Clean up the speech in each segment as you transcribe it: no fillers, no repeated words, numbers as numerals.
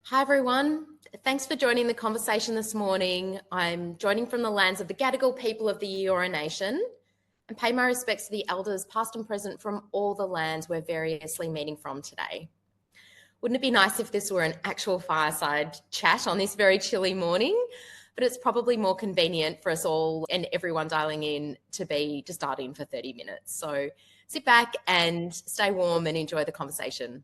Hi everyone, thanks for joining the conversation this morning. I'm joining from the lands of the Gadigal people of the Eora Nation and pay my respects to the elders past and present from all the lands we're variously meeting from today. Wouldn't it be nice if this were an actual fireside chat on this very chilly morning? But it's probably more convenient for us all and everyone dialing in to be just starting for 30 minutes. So sit back and stay warm and enjoy the conversation.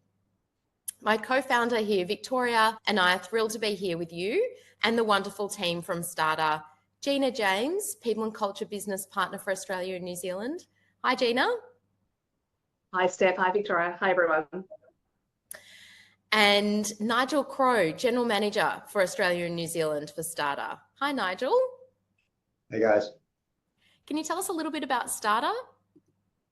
My co-founder here, Victoria, and I are thrilled to be here with you and the wonderful team from STADA, Gina James, People and Culture Business Partner for Australia and New Zealand. Hi, Gina. Hi, Steph. Hi, Victoria. Hi, everyone. And Nigel Crowe, General Manager for Australia and New Zealand for STADA. Hi, Nigel. Hey, guys. Can you tell us a little bit about STADA?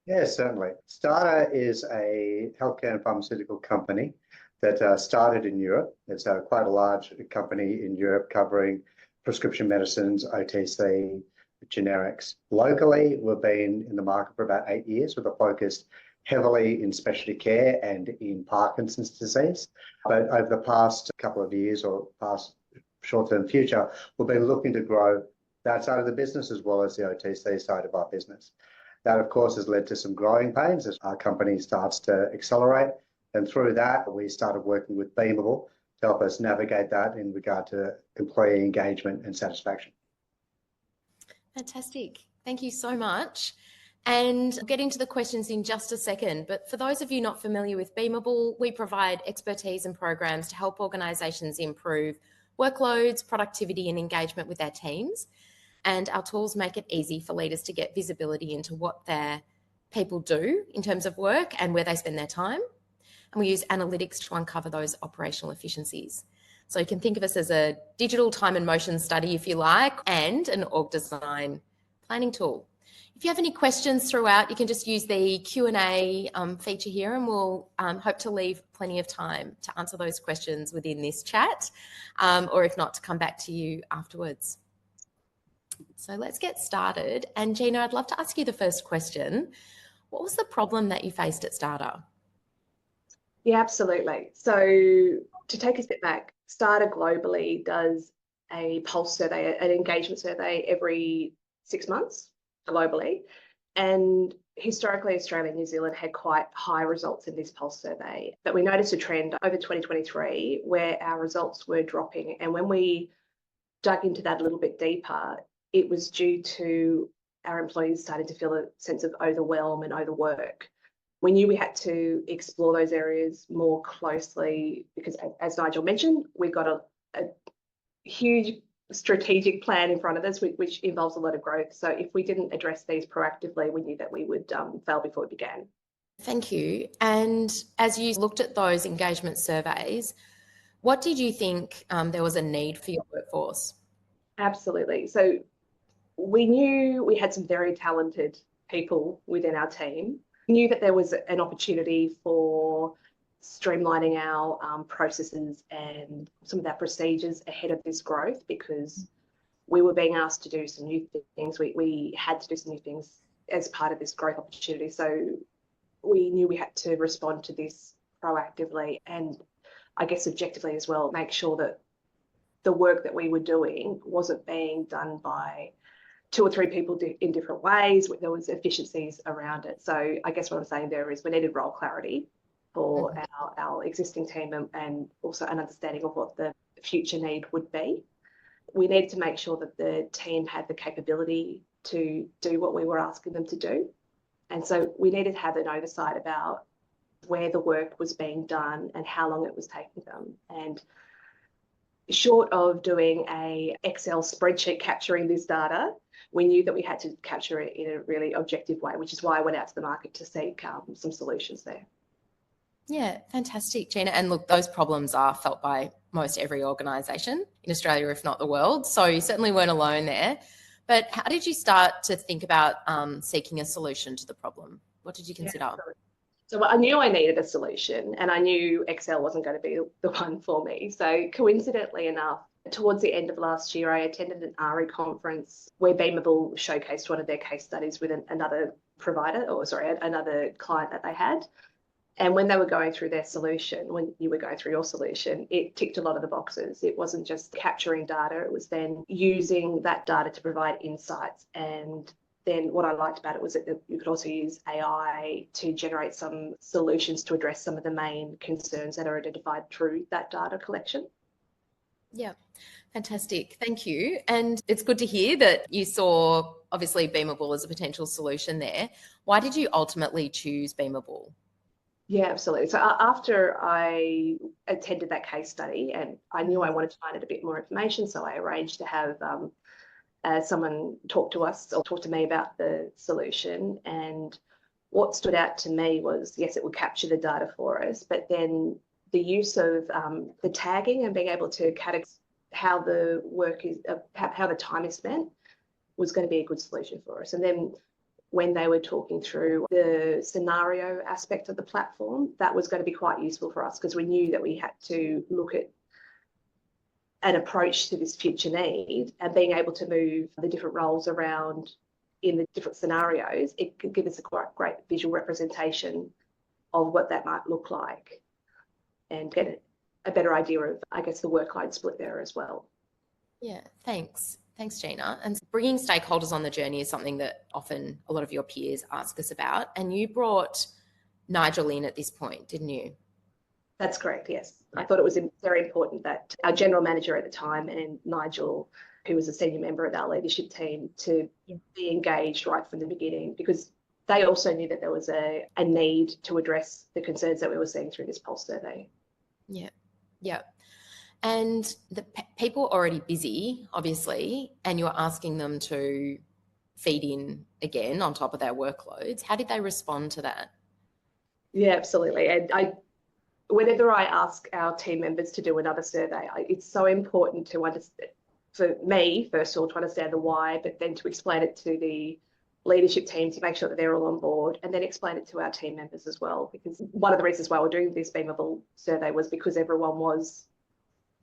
Yes, certainly. STADA is a healthcare and pharmaceutical company that started in Europe. It's quite a large company in Europe covering prescription medicines, OTC, generics. Locally, we've been in the market for about 8 years with a focus heavily in specialty care and in Parkinson's disease. But over the past couple of years or past short-term future, we've been looking to grow that side of the business as well as the OTC side of our business. That, of course, has led to some growing pains as our company starts to accelerate. And through that, we started working with Beamible to help us navigate that in regard to employee engagement and satisfaction. Fantastic. Thank you so much. And I'll get into the questions in just a second. But for those of you not familiar with Beamible, we provide expertise and programs to help organisations improve workloads, productivity and engagement with their teams. And our tools make it easy for leaders to get visibility into what their people do in terms of work and where they spend their time. And we use analytics to uncover those operational efficiencies. So you can think of us as a digital time and motion study, if you like, and an org design planning tool. If you have any questions throughout, you can just use the Q&A feature here, and we'll hope to leave plenty of time to answer those questions within this chat, or if not, to come back to you afterwards. So let's get started. And Gina, I'd love to ask you the first question. What was the problem that you faced at STADA? Yeah, absolutely. So to take a step back, STADA globally does a pulse survey, an engagement survey every 6 months globally. And historically, Australia and New Zealand had quite high results in this pulse survey. But we noticed a trend over 2023 where our results were dropping. And when we dug into that a little bit deeper, it was due to our employees starting to feel a sense of overwhelm and overwork. We knew we had to explore those areas more closely because, as Nigel mentioned, we've got a huge strategic plan in front of us, which involves a lot of growth. So if we didn't address these proactively, we knew that we would fail before we began. Thank you. And as you looked at those engagement surveys, what did you think there was a need for your workforce? Absolutely. So we knew we had some very talented people within our team. We knew that there was an opportunity for streamlining our processes and some of our procedures ahead of this growth because we were being asked to do some new things. We had to do some new things as part of this growth opportunity. So we knew we had to respond to this proactively and I guess objectively as well, make sure that the work that we were doing wasn't being done by 2 or 3 people in different ways. There was efficiencies around it. So I guess what I'm saying there is we needed role clarity for our existing team and also an understanding of what the future need would be. We needed to make sure that the team had the capability to do what we were asking them to do. And so we needed to have an oversight about where the work was being done and how long it was taking them. And short of doing a Excel spreadsheet capturing this data, we knew that we had to capture it in a really objective way, which is why I went out to the market to seek some solutions there. Yeah, fantastic, Gina. And look, those problems are felt by most every organisation in Australia, if not the world. So you certainly weren't alone there. But how did you start to think about seeking a solution to the problem? What did you consider? Yeah, so I knew I needed a solution and I knew Excel wasn't going to be the one for me. So coincidentally enough, towards the end of last year, I attended an ARI conference where Beamible showcased one of their case studies with another provider, another client that they had. And when they were going through their solution, when you were going through your solution, it ticked a lot of the boxes. It wasn't just capturing data, it was then using that data to provide insights. And then what I liked about it was that you could also use AI to generate some solutions to address some of the main concerns that are identified through that data collection. Yeah, fantastic. Thank you. And it's good to hear that you saw, obviously, Beamible as a potential solution there. Why did you ultimately choose Beamible? Yeah, absolutely. So after I attended that case study and I knew I wanted to find out a bit more information, so I arranged to have someone talk to us or talk to me about the solution. And what stood out to me was, yes, it would capture the data for us, but then the use of the tagging and being able to categorize how the work is, how the time is spent was going to be a good solution for us. And then when they were talking through the scenario aspect of the platform, that was going to be quite useful for us because we knew that we had to look at an approach to this future need, and being able to move the different roles around in the different scenarios, it could give us a quite great visual representation of what that might look like and get a better idea of, I guess, the workload split there as well. Yeah, thanks. Thanks, Gina. And bringing stakeholders on the journey is something that often a lot of your peers ask us about. And you brought Nigel in at this point, didn't you? That's correct, yes. I thought it was very important that our general manager at the time and Nigel, who was a senior member of our leadership team, to be engaged right from the beginning, because they also knew that there was a need to address the concerns that we were seeing through this pulse survey. Yeah, yeah. And the people are already busy, obviously, and you're asking them to feed in again on top of their workloads. How did they respond to that? Yeah, absolutely. And whenever I ask our team members to do another survey, it's so important to understand, for me, first of all, to understand the why, but then to explain it to the leadership team to make sure that they're all on board, and then explain it to our team members as well. Because one of the reasons why we're doing this Beamible survey was because everyone was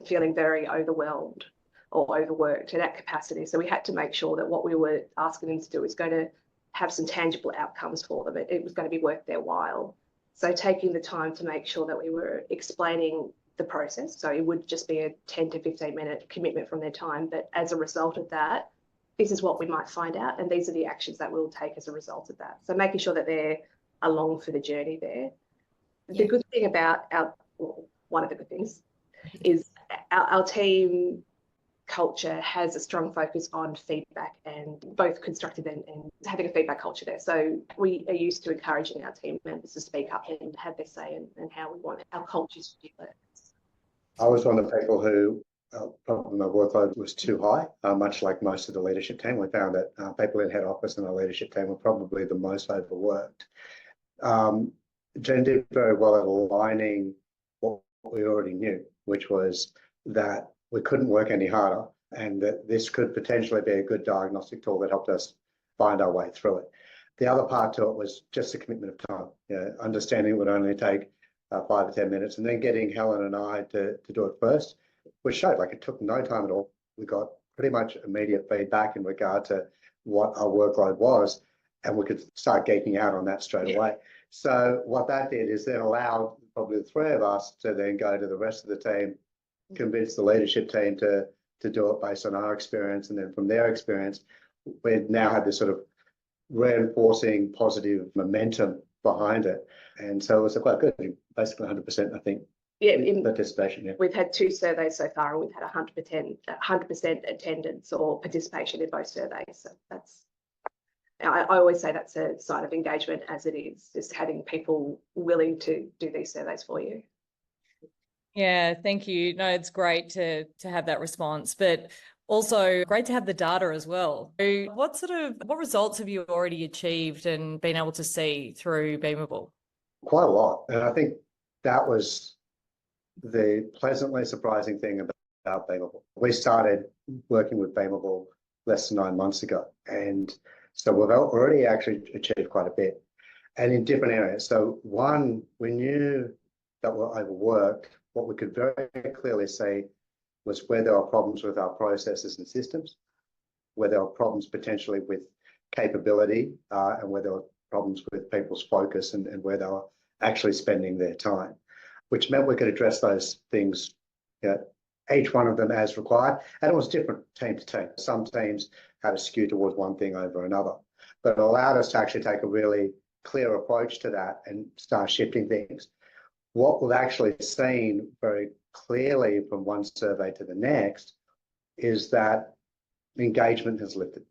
feeling very overwhelmed or overworked to that capacity. So we had to make sure that what we were asking them to do is going to have some tangible outcomes for them. It was going to be worth their while. So taking the time to make sure that we were explaining the process. So it would just be a 10 to 15 minute commitment from their time. But as a result of that, this is what we might find out. And these are the actions that we'll take as a result of that. So making sure that they're along for the journey there. The good thing about one of the good things is our team culture has a strong focus on feedback, and both constructive and having a feedback culture there. So we are used to encouraging our team members to speak up and have their say in how we want our cultures to do it. I was one of the people who probably my workload was too high, much like most of the leadership team. We found that people in head office and the leadership team were probably the most overworked. Jen did very well at aligning what we already knew, which was that we couldn't work any harder and that this could potentially be a good diagnostic tool that helped us find our way through it. The other part to it was just a commitment of time, understanding it would only take 5 or 10 minutes, and then getting Helen and I to do it first, which showed like it took no time at all. We got pretty much immediate feedback in regard to what our workload was, and we could start geeking out on that straight away. So what that did is then allowed probably the three of us to then go to the rest of the team, convince the leadership team to do it based on our experience, and then from their experience, we now had this sort of reinforcing positive momentum behind it. And so it was quite good, basically 100%, I think. Yeah, participation. Yeah, we've had 2 surveys so far, and we've had 100% attendance or participation in both surveys. So that's, I always say that's a sign of engagement, as it is, just having people willing to do these surveys for you. Yeah, thank you. No, it's great to have that response, but also great to have the data as well. So what results have you already achieved and been able to see through Beamible? Quite a lot. And I think that was the pleasantly surprising thing about Beamible. We started working with Beamible less than 9 months ago. And so we've already actually achieved quite a bit, and in different areas. So one, we knew that we're overworked. What we could very clearly see was where there were problems with our processes and systems, where there were problems potentially with capability, and where there were problems with people's focus, and where there were actually spending their time, which meant we could address those things, each one of them as required. And it was different team to team. Some teams had a skew towards one thing over another, but it allowed us to actually take a really clear approach to that and start shifting things. What we've actually seen very clearly from one survey to the next is that engagement has lifted.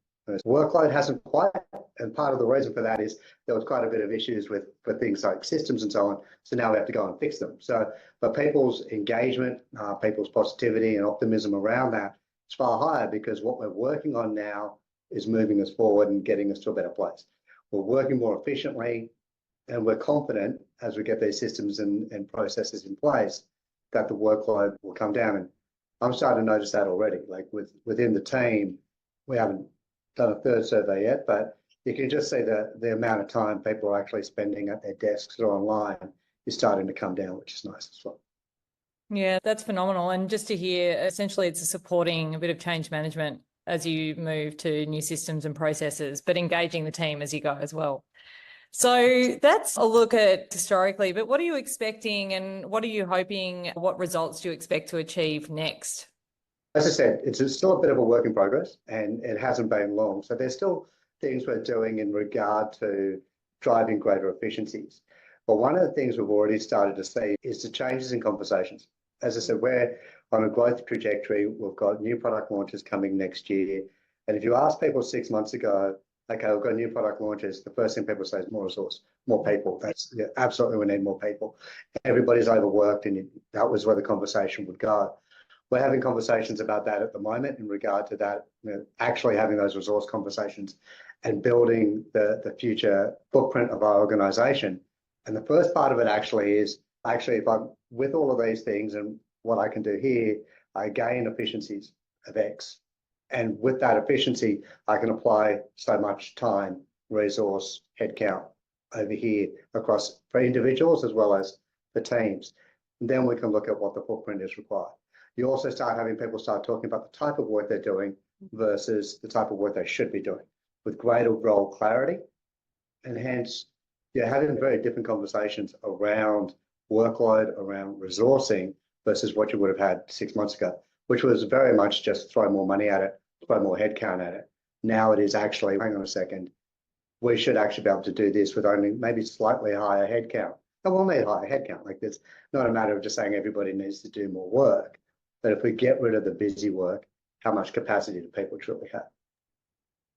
Workload hasn't quite, and part of the reason for that is there was quite a bit of issues with things like systems and so on. So now we have to go and fix them. So, but people's engagement, people's positivity and optimism around that is far higher, because what we're working on now is moving us forward and getting us to a better place. We're working more efficiently, and we're confident as we get these systems and processes in place that the workload will come down. And I'm starting to notice that already. Like within the team, we haven't done a third survey yet, but you can just see the amount of time people are actually spending at their desks or online is starting to come down, which is nice as well. Yeah, that's phenomenal. And just to hear, essentially it's supporting a bit of change management as you move to new systems and processes, but engaging the team as you go as well. So that's a look at historically, but what are you expecting and what are you hoping, what results do you expect to achieve next? As I said, it's still a bit of a work in progress, and it hasn't been long. So there's still things we're doing in regard to driving greater efficiencies. But one of the things we've already started to see is the changes in conversations. As I said, we're on a growth trajectory. We've got new product launches coming next year. And if you ask people 6 months ago, okay, we've got new product launches, the first thing people say is more resource, more people. That's absolutely, we need more people. Everybody's overworked, and that was where the conversation would go. We're having conversations about that at the moment in regard to that, actually having those resource conversations and building the future footprint of our organization. And the first part of it actually is, if I'm with all of these things and what I can do here, I gain efficiencies of X. And with that efficiency, I can apply so much time, resource, headcount over here across for individuals as well as for teams. And then we can look at what the footprint is required. You also start having people start talking about the type of work they're doing versus the type of work they should be doing, with greater role clarity. And hence, you're having very different conversations around workload, around resourcing, versus what you would have had 6 months ago, which was very much just throw more money at it, throw more headcount at it. Now it is actually, hang on a second, we should actually be able to do this with only maybe slightly higher headcount. And we'll need higher headcount. Like, it's not a matter of just saying everybody needs to do more work. But if we get rid of the busy work, how much capacity do people truly have?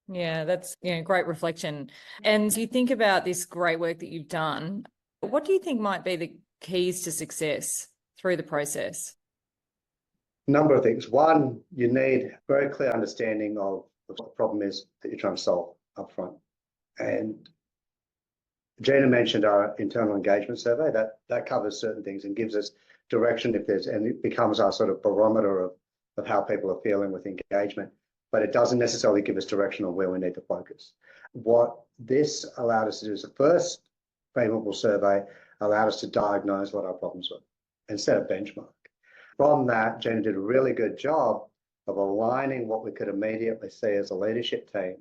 Yeah, that's great reflection. And you think about this great work that you've done, what do you think might be the keys to success through the process? A number of things. One, you need very clear understanding of what the problem is that you're trying to solve up front. And Gina mentioned our internal engagement survey. That covers certain things and gives us direction and it becomes our sort of barometer of how people are feeling with engagement, but it doesn't necessarily give us direction on where we need to focus. What this allowed us to do is the first Beamible survey allowed us to diagnose what our problems were and set a benchmark. From that, Gina did a really good job of aligning what we could immediately see as a leadership team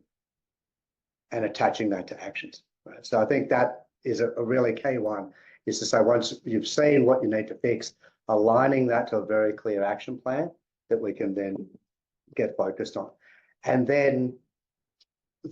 and attaching that to actions. Right? So I think that is a really key one, is to say, once you've seen what you need to fix, aligning that to a very clear action plan that we can then get focused on. And then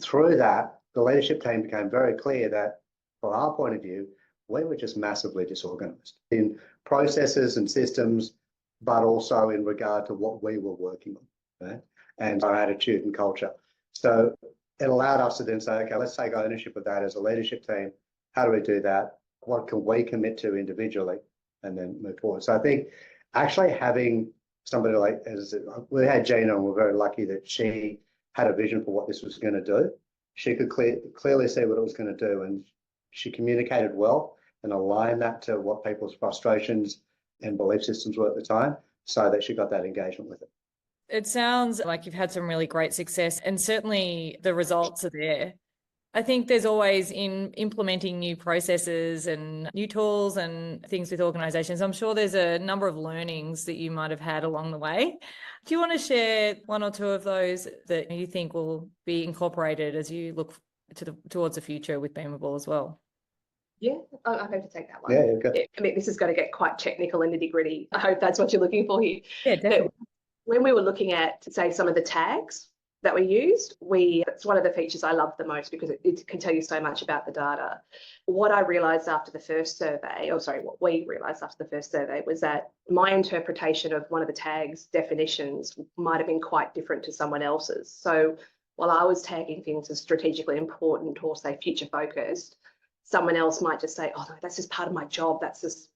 through that, the leadership team became very clear that from our point of view, we were just massively disorganized in processes and systems, but also in regard to what we were working on, right? And our attitude and culture. So it allowed us to then say, okay, let's take ownership of that as a leadership team. How do we do that? What can we commit to individually, and then move forward? So I think actually having somebody like, as we had Gina, and we're very lucky that she had a vision for what this was going to do. She could clearly see what it was going to do, and she communicated well and aligned that to what people's frustrations and belief systems were at the time, so that she got that engagement with it. It sounds like you've had some really great success, and certainly the results are there. I think there's always, in implementing new processes and new tools and things with organisations, I'm sure there's a number of learnings that you might have had along the way. Do you want to share one or two of those that you think will be incorporated as you look towards the future with Beamible as well? Yeah, I'm happy to take that one. Yeah, good. Yeah, I mean, this is going to get quite technical and nitty-gritty. I hope that's what you're looking for here. Yeah, definitely. But when we were looking at, say, some of the tags that we used, it's one of the features I love the most because it can tell you so much about the data. What I realized after the first survey, what we realized after the first survey was that my interpretation of one of the tags definitions might have been quite different to someone else's. So while I was tagging things as strategically important or say future focused, someone else might just say, oh, no, that's just part of my job. That's just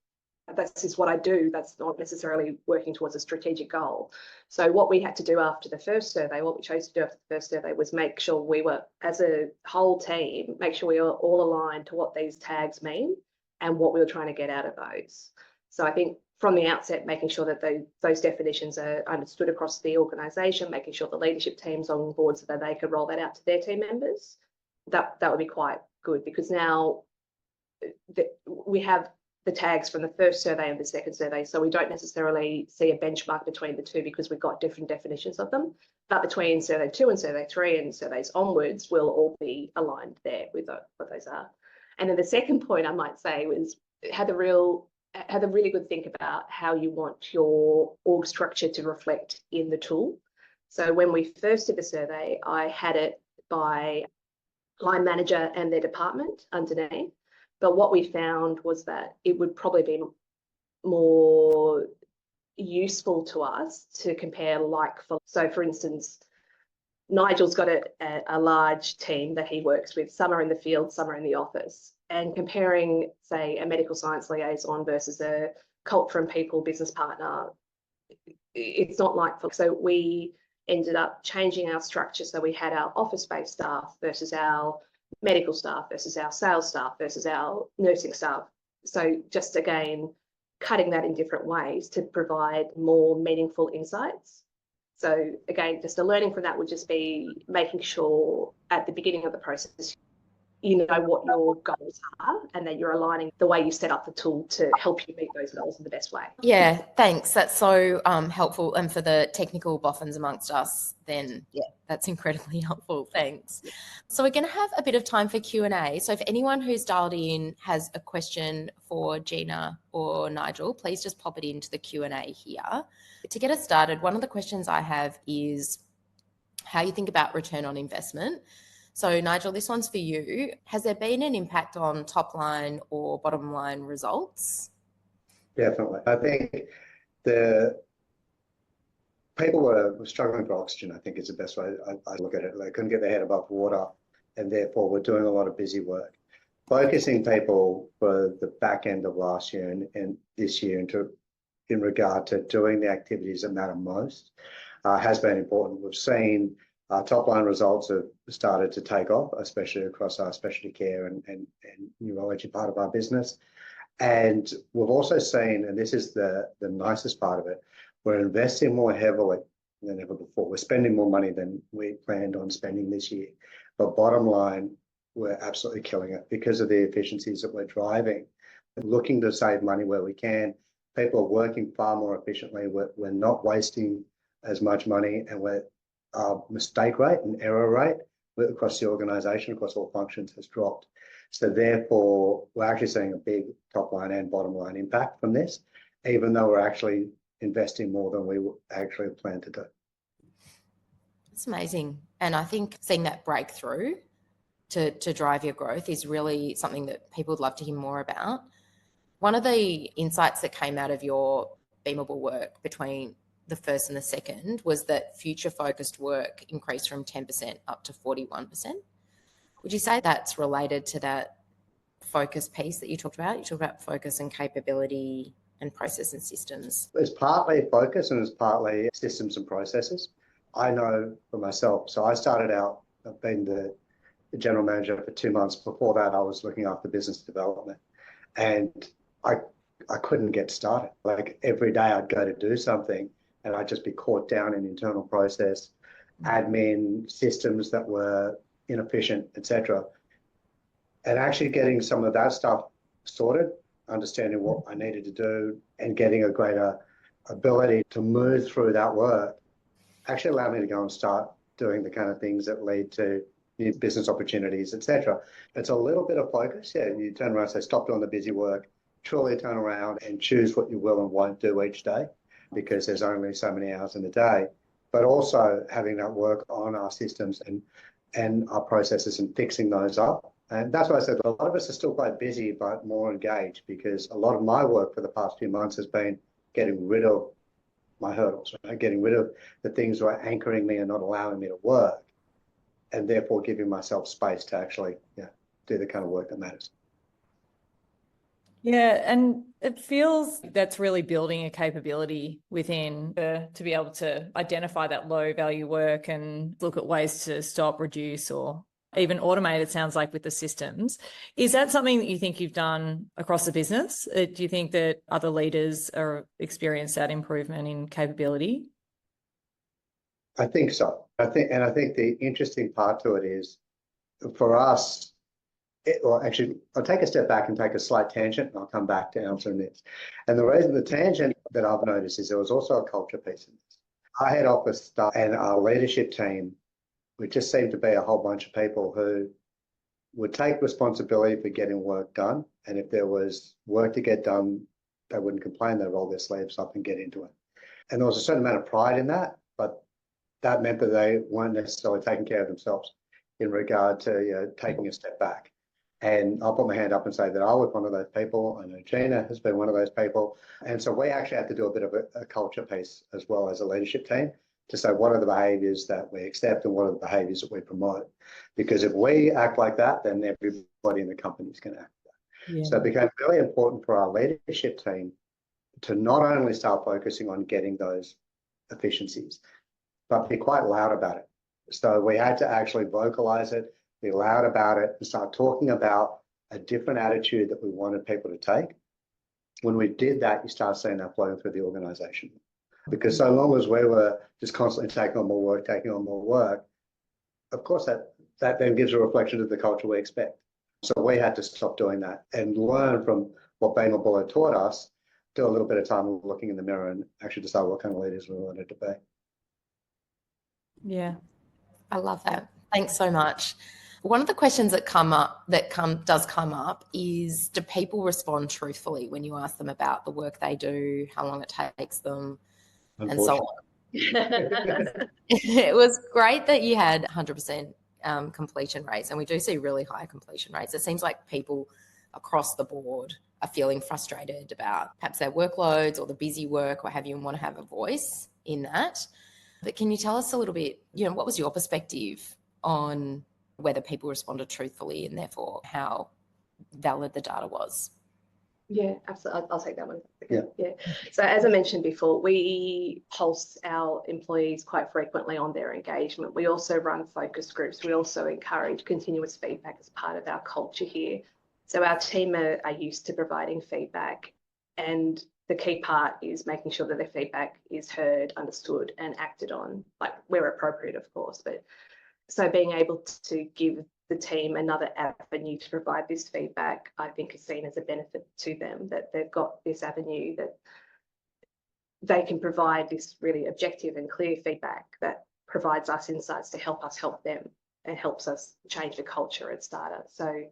what I do. That's not necessarily working towards a strategic goal. So what we had to do after the first survey, what we chose to do after the first survey was make sure we were, as a whole team, make sure we were all aligned to what these tags mean and what we were trying to get out of those. So I think from the outset, making sure that those definitions are understood across the organisation, making sure the leadership team's on board so that they could roll that out to their team members, that would be quite good, because now we have the tags from the first survey and the second survey, so we don't necessarily see a benchmark between the two because we've got different definitions of them. But between survey 2 and survey 3 and surveys onwards, we'll all be aligned there with what those are. And then the second point I might say was have a really good think about how you want your org structure to reflect in the tool. So when we first did the survey, I had it by line manager and their department underneath. But what we found was that it would probably be more useful to us to compare like for. So for instance, Nigel's got a large team that he works with. Some are in the field, some are in the office. And comparing, say, a medical science liaison versus a culture and people business partner, it's not like for. So we ended up changing our structure. So we had our office-based staff versus our medical staff versus our sales staff versus our nursing staff. So just again, cutting that in different ways to provide more meaningful insights. So again, just a learning from that would just be making sure at the beginning of the process, you know what your goals are and that you're aligning the way you set up the tool to help you meet those goals in the best way. Yeah, thanks. That's so helpful. And for the technical boffins amongst us, then yeah, that's incredibly helpful. Thanks. So we're going to have a bit of time for Q&A. So if anyone who's dialed in has a question for Gina or Nigel, please just pop it into the Q&A here. To get us started, one of the questions I have is how you think about return on investment. So Nigel, this one's for you. Has there been an impact on top line or bottom line results? Definitely. I think the people were struggling for oxygen, I think is the best way I look at it. They couldn't get their head above water and therefore were doing a lot of busy work. Focusing people for the back end of last year and this year in regard to doing the activities that matter most has been important. We've seen top line results have started to take off, especially across our specialty care and neurology part of our business. And we've also seen, and this is the nicest part of it, we're investing more heavily than ever before. We're spending more money than we planned on spending this year. But bottom line, we're absolutely killing it because of the efficiencies that we're driving. We're looking to save money where we can. People are working far more efficiently. We're not wasting as much money, and our mistake rate and error rate across the organisation, across all functions, has dropped. So therefore, we're actually seeing a big top line and bottom line impact from this, even though we're actually investing more than we actually planned to do. It's amazing. And I think seeing that breakthrough to drive your growth is really something that people would love to hear more about. One of the insights that came out of your Beamible work between the first and the second was that future focused work increased from 10% up to 41%. Would you say that's related to that focus piece that you talked about? You talked about focus and capability and process and systems. It's partly focus and it's partly systems and processes. I know for myself, so I started out, I've been the general manager for 2 months. Before that, I was looking after business development, and I couldn't get started. Like every day I'd go to do something and I'd just be caught down in internal process, admin, systems that were inefficient, etc. And actually getting some of that stuff sorted, understanding what I needed to do and getting a greater ability to move through that work actually allowed me to go and start doing the kind of things that lead to new business opportunities, etc. It's a little bit of focus. Yeah, you turn around and say, stop doing the busy work, truly turn around and choose what you will and won't do each day, because there's only so many hours in the day. But also having that work on our systems and our processes and fixing those up. And that's why I said a lot of us are still quite busy, but more engaged, because a lot of my work for the past few months has been getting rid of my hurdles, right? Getting rid of the things that are anchoring me and not allowing me to work, and therefore giving myself space to actually do the kind of work that matters. Yeah, and it feels that's really building a capability within to be able to identify that low value work and look at ways to stop, reduce, or even automate, it sounds like, with the systems. Is that something that you think you've done across the business? Do you think that other leaders are experience that improvement in capability? I think so. I think the interesting part to it is, for us, actually, I'll take a step back and take a slight tangent, and I'll come back to answering this. And the reason, the tangent that I've noticed, is there was also a culture piece in this. Our head office staff and our leadership team, we just seemed to be a whole bunch of people who would take responsibility for getting work done. And if there was work to get done, they wouldn't complain. They'd roll their sleeves up and get into it. And there was a certain amount of pride in that, but that meant that they weren't necessarily taking care of themselves in regard to taking a step back. And I'll put my hand up and say that I was one of those people. I know Gina has been one of those people. And so we actually had to do a bit of a culture piece as well as a leadership team, to say what are the behaviours that we accept and what are the behaviours that we promote. Because if we act like that, then everybody in the company is going to act like that. Yeah. So it became really important for our leadership team to not only start focusing on getting those efficiencies, but be quite loud about it. So we had to actually vocalize it, be loud about it, and start talking about a different attitude that we wanted people to take. When we did that, you start seeing that flowing through the organization. Because so long as we were just constantly taking on more work, of course that then gives a reflection of the culture we expect. So we had to stop doing that and learn from what Beamible had taught us, do a little bit of time looking in the mirror and actually decide what kind of leaders we wanted to be. Yeah. I love that. Thanks so much. One of the questions that does come up is, do people respond truthfully when you ask them about the work they do, how long it takes them, and so on? It was great that you had 100% completion rates, and we do see really high completion rates. It seems like people across the board are feeling frustrated about perhaps their workloads or the busy work or have you, and want to have a voice in that. But can you tell us a little bit, what was your perspective on whether people responded truthfully and therefore how valid the data was? Yeah, absolutely. I'll take that one. Yeah. So as I mentioned before, we pulse our employees quite frequently on their engagement. We also run focus groups. We also encourage continuous feedback as part of our culture here. So our team are used to providing feedback, and the key part is making sure that their feedback is heard, understood, and acted on, like where appropriate, of course. But so being able to give the team another avenue to provide this feedback, I think, is seen as a benefit to them, that they've got this avenue that they can provide this really objective and clear feedback that provides us insights to help us help them and helps us change the culture at STADA. So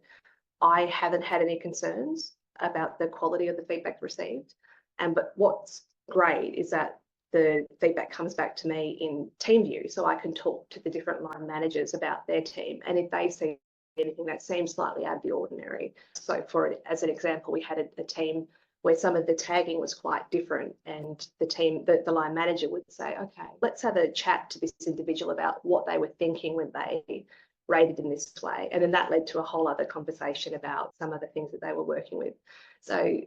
I haven't had any concerns about the quality of the feedback received. But what's great is that the feedback comes back to me in team view, so I can talk to the different line managers about their team, and if they see anything that seems slightly out of the ordinary. So as an example, we had a team where some of the tagging was quite different, and the line manager would say, okay, let's have a chat to this individual about what they were thinking when they rated in this way. And then that led to a whole other conversation about some of the things that they were working with. So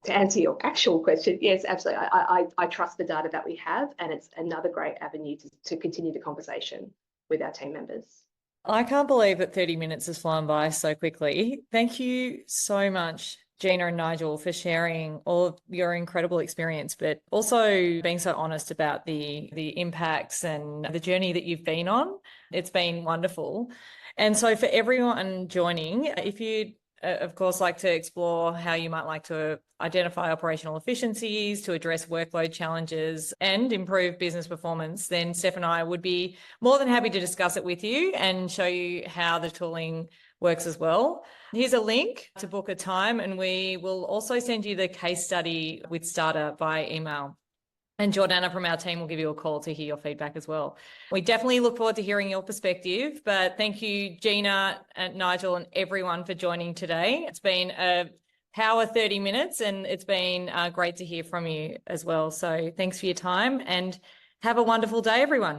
to answer your actual question, yes, absolutely. I trust the data that we have, and it's another great avenue to continue the conversation with our team members. I can't believe that 30 minutes has flown by so quickly. Thank you so much, Gina and Nigel, for sharing all of your incredible experience, but also being so honest about the impacts and the journey that you've been on. It's been wonderful. And so for everyone joining, if you'd of course, like to explore how you might like to identify operational efficiencies to address workload challenges and improve business performance, then Steph and I would be more than happy to discuss it with you and show you how the tooling works as well. Here's a link to book a time, and we will also send you the case study with STADA by email. And Jordana from our team will give you a call to hear your feedback as well. We definitely look forward to hearing your perspective, but thank you, Gina and Nigel and everyone for joining today. It's been a power 30 minutes and it's been great to hear from you as well. So thanks for your time and have a wonderful day, everyone.